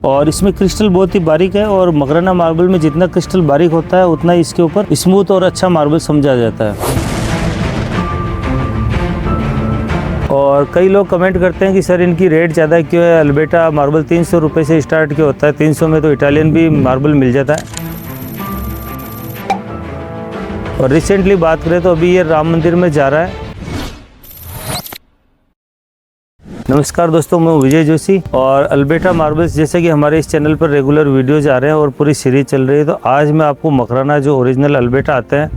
और इसमें क्रिस्टल बहुत ही बारीक है और मकराना मार्बल में जितना क्रिस्टल बारीक होता है उतना ही इसके ऊपर स्मूथ और अच्छा मार्बल समझा जाता है। और कई लोग कमेंट करते हैं कि सर इनकी रेट ज़्यादा क्यों है। अल्बेटा मार्बल 300 रुपये से स्टार्ट क्यों होता है, 300 में तो इटालियन भी मार्बल मिल जाता है। और रिसेंटली बात करें तो अभी ये राम मंदिर में जा रहा है। नमस्कार दोस्तों, मैं विजय जोशी और अल्बेटा मार्बल्स जैसे कि हमारे इस चैनल पर रेगुलर वीडियोज आ रहे हैं और पूरी सीरीज चल रही है। तो आज मैं आपको मकराना जो ओरिजिनल अल्बेटा आते हैं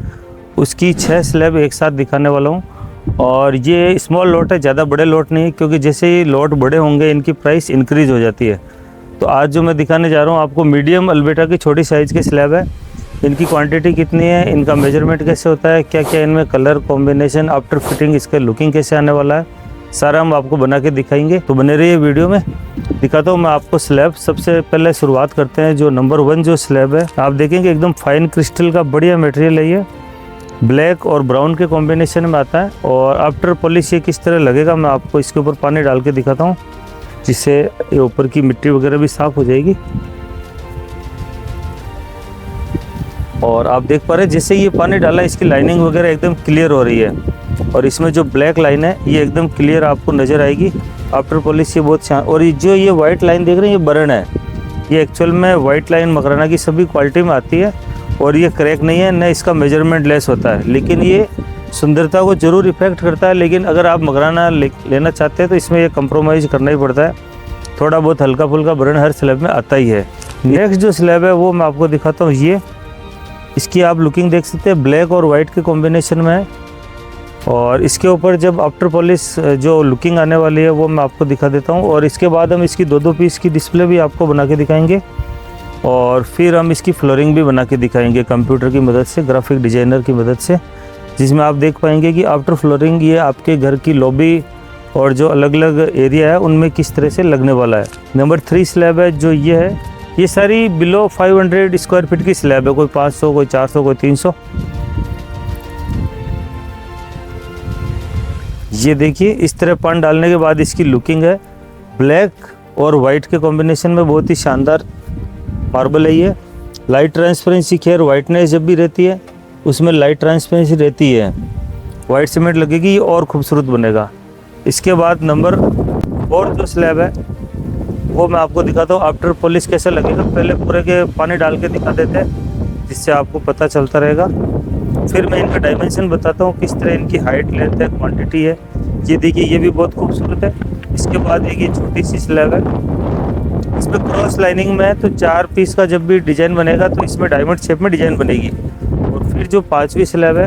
उसकी 6 स्लैब एक साथ दिखाने वाला हूँ। और ये स्मॉल लॉट है, ज़्यादा बड़े लॉट नहीं है, क्योंकि जैसे ही लॉट बड़े होंगे इनकी प्राइस इंक्रीज़ हो जाती है। तो आज जो मैं दिखाने जा रहा हूँ आपको मीडियम अल्बेटा की छोटी साइज़ के स्लैब है। इनकी क्वांटिटी कितनी है, इनका मेजरमेंट कैसे होता है, क्या क्या इनमें कलर कॉम्बिनेशन, आफ्टर फिटिंग इसका लुकिंग कैसे आने वाला है, सारा हम आपको बना के दिखाएंगे। तो बने रहिए वीडियो में। दिखाता हूँ मैं आपको स्लैब। सबसे पहले शुरुआत करते हैं जो नंबर 1 जो स्लैब है, आप देखेंगे एकदम फाइन क्रिस्टल का बढ़िया मटेरियल है। ये ब्लैक और ब्राउन के कॉम्बिनेशन में आता है। और आफ्टर पॉलिश ये किस तरह लगेगा मैं आपको इसके ऊपर पानी डाल के दिखाता हूँ, जिससे ये ऊपर की मिट्टी वगैरह भी साफ़ हो जाएगी। और आप देख पा रहे हैं जैसे ये पानी डाला इसकी लाइनिंग वगैरह एकदम क्लियर हो रही है। और इसमें जो ब्लैक लाइन है ये एकदम क्लियर आपको नज़र आएगी आफ्टर पॉलिश। ये बहुत शान। और जो ये वाइट लाइन देख रहे हैं ये बर्न है। ये एक्चुअल में वाइट लाइन मकराना की सभी क्वालिटी में आती है और ये क्रैक नहीं है, न इसका मेजरमेंट लेस होता है, लेकिन ये सुंदरता को ज़रूर इफेक्ट करता है। लेकिन अगर आप मकराना लेना चाहते हैं तो इसमें ये कंप्रोमाइज़ करना ही पड़ता है। थोड़ा बहुत हल्का फुल्का बर्न हर स्लैब में आता ही है। नेक्स्ट जो स्लैब है वो मैं आपको दिखाता हूँ। ये इसकी आप लुकिंग देख सकते हैं, ब्लैक और वाइट के कॉम्बिनेशन में है। और इसके ऊपर जब आफ्टर पॉलिश जो लुकिंग आने वाली है वो मैं आपको दिखा देता हूँ। और इसके बाद हम इसकी 2-2 पीस की डिस्प्ले भी आपको बना के दिखाएंगे। और फिर हम इसकी फ्लोरिंग भी बना के दिखाएंगे कंप्यूटर की मदद से, ग्राफिक डिज़ाइनर की मदद से, जिसमें आप देख पाएंगे कि आफ्टर फ्लोरिंग ये आपके घर की लॉबी और जो अलग अलग एरिया है उनमें किस तरह से लगने वाला है। नंबर 3 स्लैब है जो ये है। ये सारी बिलो 500 स्क्वायर फीट की स्लैब है, कोई 500, कोई 400, कोई 300। ये देखिए इस तरह पान डालने के बाद इसकी लुकिंग है। ब्लैक और वाइट के कॉम्बिनेशन में बहुत ही शानदार मार्बल है ये। लाइट ट्रांसपेरेंसी, खैर वाइटनेस जब भी रहती है उसमें लाइट ट्रांसपेरेंसी रहती है। वाइट सीमेंट लगेगी ये और खूबसूरत बनेगा। इसके बाद नंबर 4 जो स्लैब है वो मैं आपको दिखाता हूँ आफ्टर पॉलिश कैसे लगेगा। पहले पूरे के पानी डाल के दिखा देते हैं जिससे आपको पता चलता रहेगा। फिर मैं इनका डायमेंशन बताता हूँ, किस तरह इनकी हाइट, लेंथ है, क्वांटिटी है। ये देखिए ये भी बहुत खूबसूरत है। इसके बाद एक ये छोटी सी स्लैब है, इसमें क्रॉस लाइनिंग में है, तो 4 पीस का जब भी डिज़ाइन बनेगा तो इसमें डायमंड शेप में डिज़ाइन बनेगी। और फिर जो 5वीं स्लैब है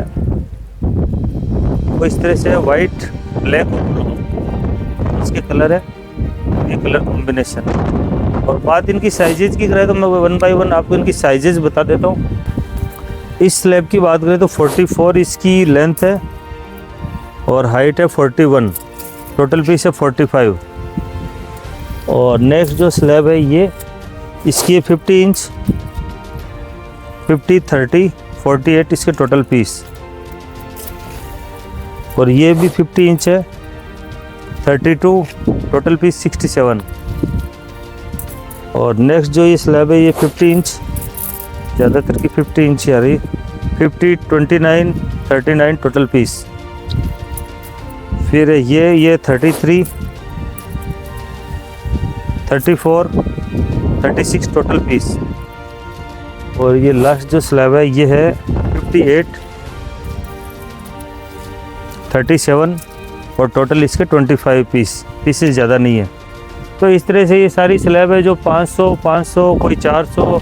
वो इस तरह से है, वाइट, ब्लैक और इसके कलर है, ये कलर कॉम्बिनेशन। और बात इनकी साइजेज की करें तो मैं 1 बाय 1 आपको इनकी साइजेज बता देता हूँ। इस स्लैब की बात करें तो 44 इसकी लेंथ है और हाइट है 41, टोटल पीस है 45। और नेक्स्ट जो स्लैब है ये, इसकी है 50 इंच, 50, 30, 48 इसके टोटल पीस। और ये भी 50 इंच है, 32, टोटल पीस 67। और नेक्स्ट जो ये स्लैब है ये 50 इंच, ज़्यादातर की 50 इंच आ रही, 50, 29, 39 टोटल पीस। फिर ये 33, 34, 36 टोटल पीस। और ये लास्ट जो स्लैब है ये है 58, 37 और टोटल इसके 25 पीसेस ज़्यादा नहीं है। तो इस तरह से ये सारी स्लैब है जो 500, 500, कोई 400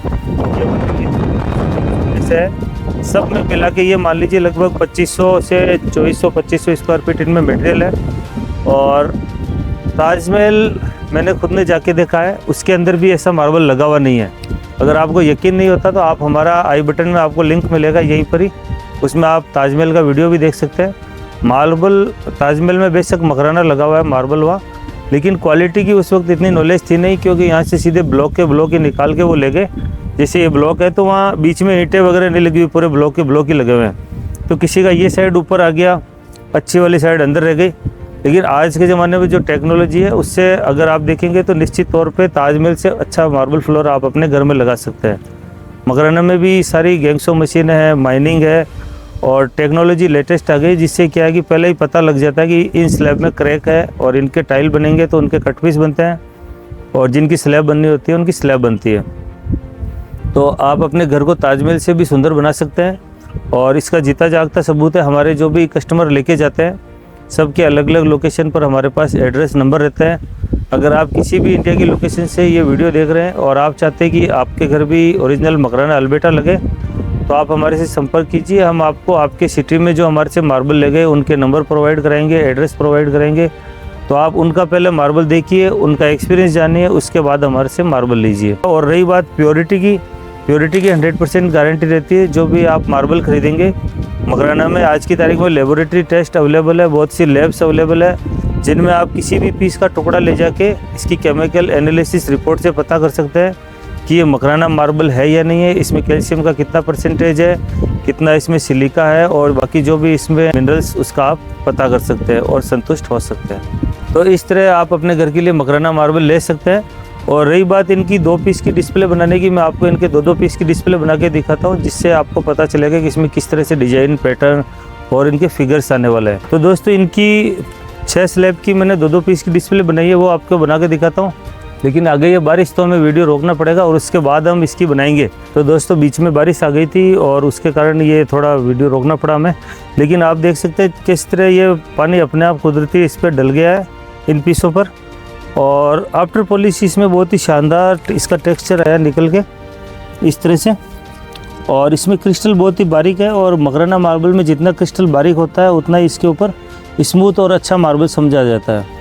है। सब में मिला के ये मान लीजिए लगभग 2500 से 2400-2500 स्क्वायर फीट इनमें मटेरियल है। और ताजमहल मैंने खुद ने जाके देखा है, उसके अंदर भी ऐसा मार्बल लगा हुआ नहीं है। अगर आपको यकीन नहीं होता तो आप हमारा आई बटन में आपको लिंक मिलेगा यहीं पर ही, उसमें आप ताजमहल का वीडियो भी देख सकते हैं। मार्बल ताजमहल में बेशक मकराना लगा हुआ है मार्बल हुआ, लेकिन क्वालिटी की उस वक्त इतनी नॉलेज थी नहीं, क्योंकि यहाँ से सीधे ब्लॉक के ब्लॉक ही निकाल के वो ले गए। जैसे ये ब्लॉक है तो वहाँ बीच में ईंटें वगैरह नहीं लगी हुई, पूरे ब्लॉक के ब्लॉक ही लगे हुए हैं। तो किसी का ये साइड ऊपर आ गया, अच्छी वाली साइड अंदर रह गई, लेकिन आज के ज़माने में जो टेक्नोलॉजी है उससे अगर आप देखेंगे तो निश्चित तौर पे ताजमहल से अच्छा मार्बल फ्लोर आप अपने घर में लगा सकते हैं। मकराना में भी सारी गैंगसो मशीन है, माइनिंग है और टेक्नोलॉजी लेटेस्ट आ गई, जिससे क्या है कि पहले ही पता लग जाता है कि इन स्लैब में क्रैक है और इनके टाइल बनेंगे तो उनके कट पीस बनते हैं और जिनकी स्लैब बननी होती है उनकी स्लैब बनती है। तो आप अपने घर को ताजमहल से भी सुंदर बना सकते हैं और इसका जीता जागता सबूत है हमारे जो भी कस्टमर लेके जाते हैं सबके अलग अलग लोकेशन पर हमारे पास एड्रेस नंबर रहता है। अगर आप किसी भी इंडिया की लोकेशन से ये वीडियो देख रहे हैं और आप चाहते हैं कि आपके घर भी ओरिजिनल मकराना अल्बेटा लगे तो आप हमारे से संपर्क कीजिए। हम आपको आपके सिटी में जो हमारे से मार्बल लगे उनके नंबर प्रोवाइड कराएंगे, एड्रेस प्रोवाइड करेंगे। तो आप उनका पहले मार्बल देखिए, उनका एक्सपीरियंस जानिए, उसके बाद हमारे से मार्बल लीजिए। और रही बात प्योरिटी की 100% गारंटी रहती है। जो भी आप मार्बल खरीदेंगे मकराना में आज की तारीख में लेबोरेटरी टेस्ट अवेलेबल है, बहुत सी लैब्स अवेलेबल है जिनमें आप किसी भी पीस का टुकड़ा ले जाके इसकी केमिकल एनालिसिस रिपोर्ट से पता कर सकते हैं कि ये मकराना मार्बल है या नहीं है, इसमें कैल्शियम का कितना परसेंटेज है, कितना इसमें सिलिका है और बाकी जो भी इसमें मिनरल्स उसका आप पता कर सकते हैं और संतुष्ट हो सकते हैं। तो इस तरह आप अपने घर के लिए मकराना मार्बल ले सकते हैं। और रही बात इनकी 2 पीस की डिस्प्ले बनाने की, मैं आपको इनके 2-2 पीस की डिस्प्ले बना के दिखाता हूँ जिससे आपको पता चलेगा कि इसमें किस तरह से डिज़ाइन, पैटर्न और इनके फिगर्स आने वाले हैं। तो दोस्तों इनकी 6 स्लैब की मैंने 2-2 पीस की डिस्प्ले बनाई है, वो आपको बना के दिखाता हूँ। लेकिन आगे ये बारिश तो हमें वीडियो रोकना पड़ेगा और उसके बाद हम इसकी बनाएंगे। तो दोस्तों बीच में बारिश आ गई थी और उसके कारण ये थोड़ा वीडियो रोकना पड़ा हमें। लेकिन आप देख सकते हैं किस तरह ये पानी अपने आप कुदरती इस पर डल गया है इन पीसों पर। और आफ्टर पॉलिश इसमें बहुत ही शानदार इसका टेक्सचर आया निकल के इस तरह से। और इसमें क्रिस्टल बहुत ही बारीक है और मकराना मार्बल में जितना क्रिस्टल बारीक होता है उतना ही इसके ऊपर स्मूथ और अच्छा मार्बल समझा जाता है।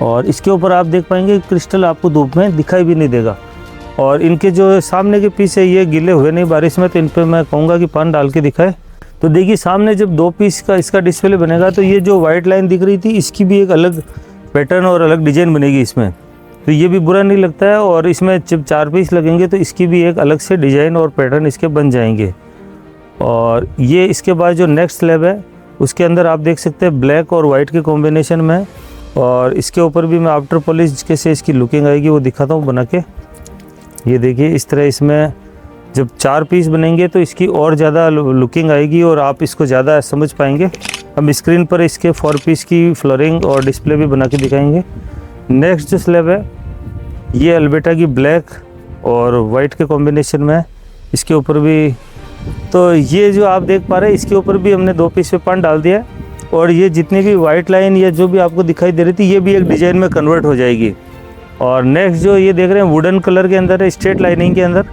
और इसके ऊपर आप देख पाएंगे क्रिस्टल आपको धूप में दिखाई भी नहीं देगा। और इनके जो सामने के पीस है ये गीले हुए नहीं बारिश में, तो इन पर मैं कहूँगा कि पानी डाल के दिखाए। तो देखिए सामने जब 2 पीस का इसका डिस्प्ले बनेगा तो ये जो वाइट लाइन दिख रही थी इसकी भी एक अलग पैटर्न और अलग डिज़ाइन बनेगी इसमें, तो ये भी बुरा नहीं लगता है। और इसमें जब 4 पीस लगेंगे तो इसकी भी एक अलग से डिज़ाइन और पैटर्न इसके बन जाएंगे। और ये इसके बाद जो नेक्स्ट स्लैब है उसके अंदर आप देख सकते हैं ब्लैक और वाइट के कॉम्बिनेशन में। और इसके ऊपर भी मैं आफ्टर पॉलिश कैसे इसकी लुकिंग आएगी वो दिखाता हूँ बना के। ये देखिए इस तरह इसमें जब 4 पीस बनेंगे तो इसकी और ज़्यादा लुकिंग आएगी और आप इसको ज़्यादा समझ पाएंगे। हम स्क्रीन पर इसके 4 पीस की फ्लोरिंग और डिस्प्ले भी बना के दिखाएंगे। नेक्स्ट जो स्लैब है ये अल्बेटा की ब्लैक और वाइट के कॉम्बिनेशन में है। इसके ऊपर भी तो ये जो आप देख पा रहे हैं इसके ऊपर भी हमने 2 पीस पे पान डाल दिया है। और ये जितनी भी वाइट लाइन या जो भी आपको दिखाई दे रही थी ये भी एक डिज़ाइन में कन्वर्ट हो जाएगी। और नेक्स्ट जो ये देख रहे हैं वुडन कलर के अंदर है, स्ट्रेट लाइनिंग के अंदर,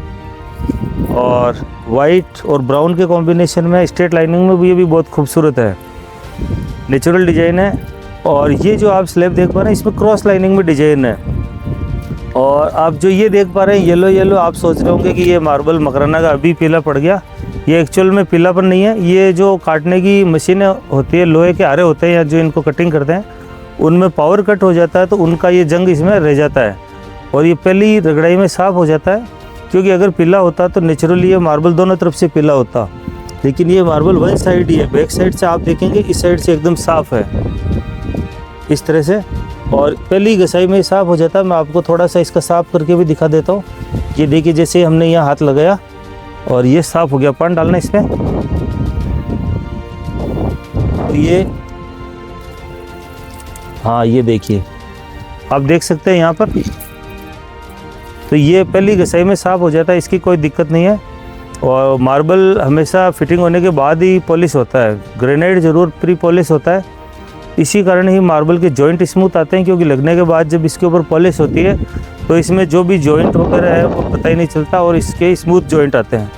और वाइट और ब्राउन के कॉम्बिनेशन में स्ट्रेट लाइनिंग में भी ये भी बहुत खूबसूरत है, नेचुरल डिज़ाइन है। और ये जो आप स्लैब देख पा रहे हैं इसमें क्रॉस लाइनिंग में डिज़ाइन है। और आप जो ये देख पा रहे हैं येलो आप सोच रहे होंगे कि ये मार्बल मकराना का अभी पीला पड़ गया। ये एक्चुअल में पीलापन नहीं है, ये जो काटने की मशीनें होती है, लोहे के आरे होते हैं या जो इनको कटिंग करते हैं उनमें पावर कट हो जाता है तो उनका ये जंग इसमें रह जाता है और ये पहली रगड़ाई में साफ़ हो जाता है। क्योंकि अगर पीला होता तो नेचुरली ये मार्बल दोनों तरफ से पीला होता, लेकिन ये मार्बल वन साइड ही है। बैक साइड से आप देखेंगे इस साइड से एकदम साफ़ है इस तरह से, और पहली घसाई में साफ़ हो जाता है। मैं आपको थोड़ा सा इसका साफ़ करके भी दिखा देता हूँ। ये देखिए जैसे हमने यहाँ हाथ लगाया और ये साफ़ हो गया। पानी डालना इसमें, ये हाँ ये देखिए आप देख सकते हैं यहाँ पर, तो ये पहली घसाई में साफ़ हो जाता है, इसकी कोई दिक्कत नहीं है। और मार्बल हमेशा फिटिंग होने के बाद ही पॉलिश होता है, ग्रेनाइट ज़रूर प्री पॉलिश होता है। इसी कारण ही मार्बल के जॉइंट स्मूथ आते हैं, क्योंकि लगने के बाद जब इसके ऊपर पॉलिश होती है तो इसमें जो भी जॉइंट वगैरह है वो पता ही नहीं चलता और इसके स्मूथ जॉइंट आते हैं।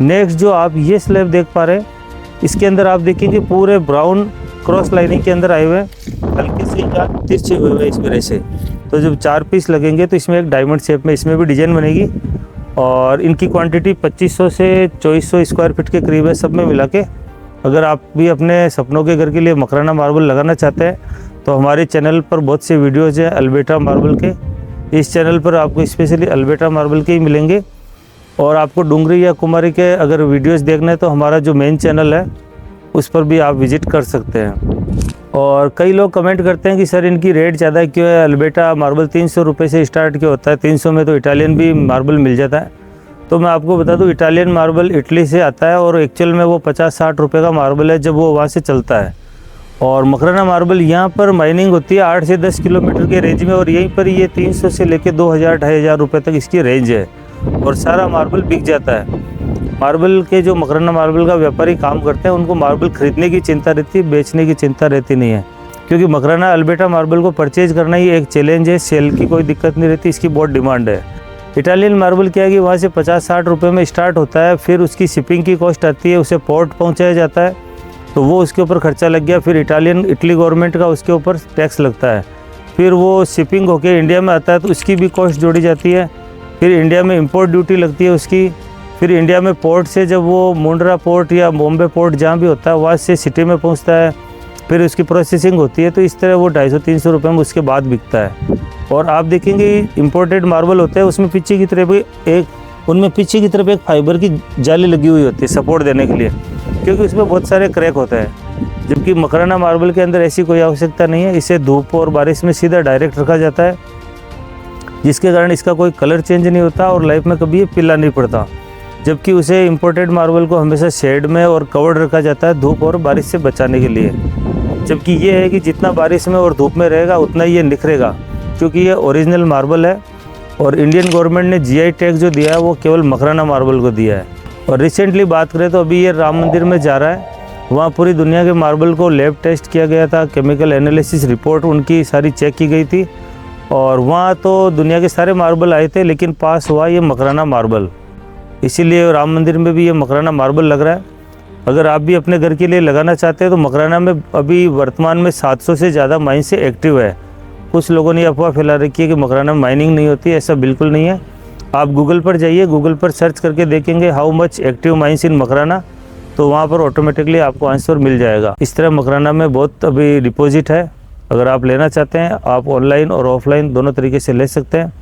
नेक्स्ट जो आप ये स्लैब देख पा रहे हैं इसके अंदर आप देखेंगे पूरे ब्राउन क्रॉस लाइनिंग के अंदर आए हुए हैं, हल्के से या तिरछे हुए हैं इस तरह से। तो जब 4 पीस लगेंगे तो इसमें एक डायमंड शेप में इसमें भी डिज़ाइन बनेगी। और इनकी क्वांटिटी 2500 से 2400 स्क्वायर फीट के करीब है सब में मिला के। अगर आप भी अपने सपनों के घर के लिए मकराना मार्बल लगाना चाहते हैं तो हमारे चैनल पर बहुत से वीडियोज़ हैं अल्बेटा मार्बल के। इस चैनल पर आपको स्पेशली अल्बेटा मार्बल के ही मिलेंगे। और आपको डुंगरी या कुमारी के अगर वीडियोस देखना है तो हमारा जो मेन चैनल है उस पर भी आप विज़िट कर सकते हैं। और कई लोग कमेंट करते हैं कि सर इनकी रेट ज़्यादा क्यों है, अल्बेटा मार्बल 300 रुपये से स्टार्ट क्यों होता है, 300 में तो इटालियन भी मार्बल मिल जाता है। तो मैं आपको बता दूं, इटालियन मार्बल इटली से आता है और एक्चुअल में वो 50-60 रुपये का मार्बल है जब वो वहाँ से चलता है। और मकराना मार्बल यहाँ पर माइनिंग होती है 8 से 10 किलोमीटर के रेंज में, और यहीं पर ये 300 से लेकर 2000-2500 रुपये तक इसकी रेंज है और सारा मार्बल बिक जाता है। मार्बल के जो मकराना मार्बल का व्यापारी काम करते हैं उनको मार्बल खरीदने की चिंता रहती है, बेचने की चिंता रहती नहीं है, क्योंकि मकराना अल्बेटा मार्बल को परचेज करना ही एक चैलेंज है। सेल की कोई दिक्कत नहीं रहती, इसकी बहुत डिमांड है। इटालियन मार्बल क्या है कि वहाँ से 50-60 रुपये में स्टार्ट होता है, फिर उसकी शिपिंग की कॉस्ट आती है, उसे पोर्ट पहुँचाया जाता है तो वो उसके ऊपर खर्चा लग गया, फिर इटली गवर्नमेंट का उसके ऊपर टैक्स लगता है, फिर वो शिपिंग होकर इंडिया में आता है तो उसकी भी कॉस्ट जोड़ी जाती है, फिर इंडिया में इंपोर्ट ड्यूटी लगती है उसकी, फिर इंडिया में पोर्ट से जब वो मुंड्रा पोर्ट या बॉम्बे पोर्ट जहाँ भी होता है वहाँ से सिटी में पहुँचता है, फिर उसकी प्रोसेसिंग होती है। तो इस तरह वो 250-300 रुपये में उसके बाद बिकता है। और आप देखेंगे इम्पोर्टेड मार्बल होता है उसमें पीछे की तरफ एक फाइबर की जाली लगी हुई होती है सपोर्ट देने के लिए, क्योंकि उसमें बहुत सारे क्रैक होते हैं, जबकि मकराना मार्बल के अंदर ऐसी कोई आवश्यकता नहीं है। इसे धूप और बारिश में सीधा डायरेक्ट रखा जाता है, जिसके कारण इसका कोई कलर चेंज नहीं होता और लाइफ में कभी ये पीला नहीं पड़ता। जबकि उसे इम्पोर्टेड मार्बल को हमेशा शेड में और कवर्ड रखा जाता है धूप और बारिश से बचाने के लिए। जबकि ये है कि जितना बारिश में और धूप में रहेगा उतना ये निखरेगा, क्योंकि ये ओरिजिनल मार्बल है। और इंडियन गवर्नमेंट ने जीआई टैग जो दिया है वो केवल मकराना मार्बल को दिया है। और रिसेंटली बात करें तो अभी ये राम मंदिर में जा रहा है, वहाँ पूरी दुनिया के मार्बल को लैब टेस्ट किया गया था, केमिकल एनालिसिस रिपोर्ट उनकी सारी चेक की गई थी, और वहाँ तो दुनिया के सारे मार्बल आए थे लेकिन पास हुआ ये मकराना मार्बल। इसीलिए राम मंदिर में भी ये मकराना मार्बल लग रहा है। अगर आप भी अपने घर के लिए लगाना चाहते हैं तो मकराना में अभी वर्तमान में 700 से ज़्यादा माइन से एक्टिव है। कुछ लोगों ने अफवाह फैला रखी है कि मकराना में माइनिंग नहीं होती, ऐसा बिल्कुल नहीं है। आप गूगल पर जाइए, गूगल पर सर्च करके देखेंगे हाउ मच एक्टिव माइंस इन मकराना, तो वहाँ पर ऑटोमेटिकली आपको आंसर मिल जाएगा। इस तरह मकराना में बहुत अभी डिपॉजिट है। अगर आप लेना चाहते हैं आप ऑनलाइन और ऑफलाइन दोनों तरीके से ले सकते हैं।